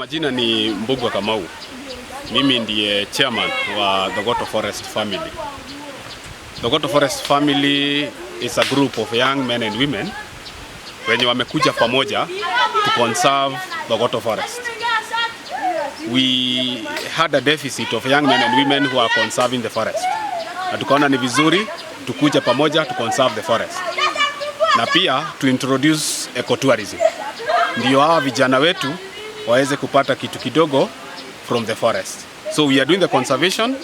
majina ni Mbugwa Kamau. Mimi ndiye chairman wa Thogoto Forest Family. Thogoto Forest Family is a group of young men and women wenye wamekuja pamoja to conserve Thogoto Forest. We had a deficit of young men and women who are conserving the forest. Na tukaona ni vizuri tukuja pamoja to conserve the forest. Na pia to introduce ecotourism. Ndio hawa vijana wetu waweze kupata kitu kidogo from the forest. So we are doing the conservation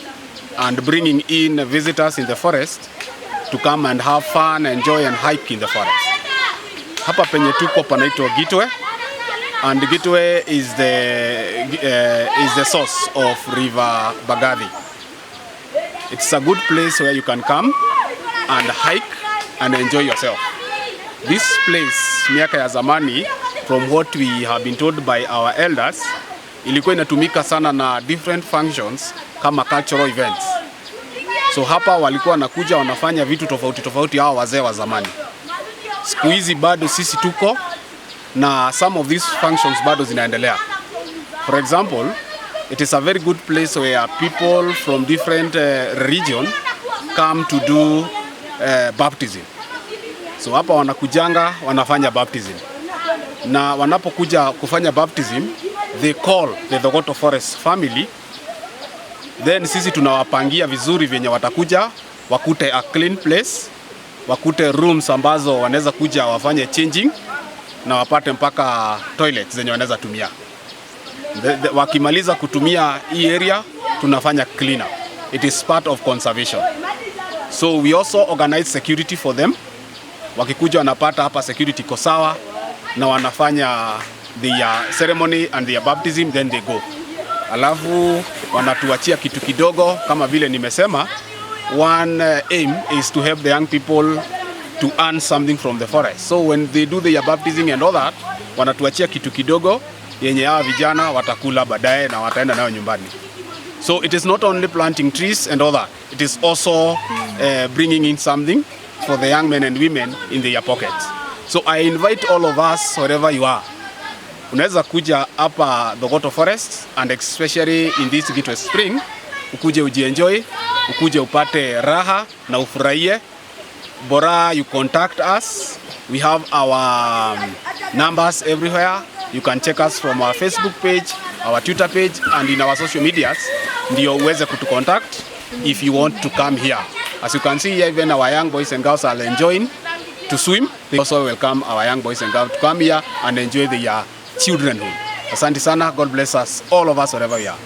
and bringing in visitors in the forest to come and have fun, enjoy and hike in the forest. Hapa penye tuko panaitwa Gitwe, and Gitwe is the source of River Bagathi. It's a good place where you can come and hike and enjoy yourself. This place miaka ya zamani, from what we have been told by our elders, ilikuwa inatumika sana na different functions kama cultural events. So hapa walikuwa nakuja wanafanya vitu tofauti tofauti hawa wazee wa zamani. Siku hizi bado sisi tuko na some of these functions bado zinaendelea. For example, it is a very good place where people from different region come to do baptism. So hapa wanakujanga wanafanya baptism. Na wanapokuja kufanya baptism, they call the Thogoto Forest Family. Then sisi tunawapangia vizuri venye watakuja, wakute a clean place, wakute rooms ambazo wanaweza kuja wafanye changing na wapate mpaka toilets zenye wanaweza tumia. Wakimaliza kutumia hii area, tunafanya clean up. It is part of conservation. So we also organize security for them. Wakikuja wanapata hapa security iko sawa na wanafanya their ceremony and their baptism, then they go. Alafu wanatuachia kitu kidogo kama vile nimesema. One aim is to help the young people to earn something from the forest. So when they do their baptism and all that, wanatuachia kitu kidogo yenye hawa vijana watakula baadaye na wataenda nayo nyumbani. So it is not only planting trees and all that. It is also bringing in something for the young men and women in their pockets. So I invite all of us, wherever you are. Unaweza kuja hapa Thogoto Forest, and especially in this Gitwe spring, ukuje ujienjoy, ukuje upate raha na ufurahie. Bora you contact us. We have our numbers everywhere. You can check us from our Facebook page, our Twitter page, and in our social medias. Ndio uweze kutucontact if you want to come here. As you can see here, even our young boys and girls are enjoying to swim. They also welcome our young boys and girls to come here and enjoy their childrenhood. Asante sana. God bless us, all of us, wherever we are.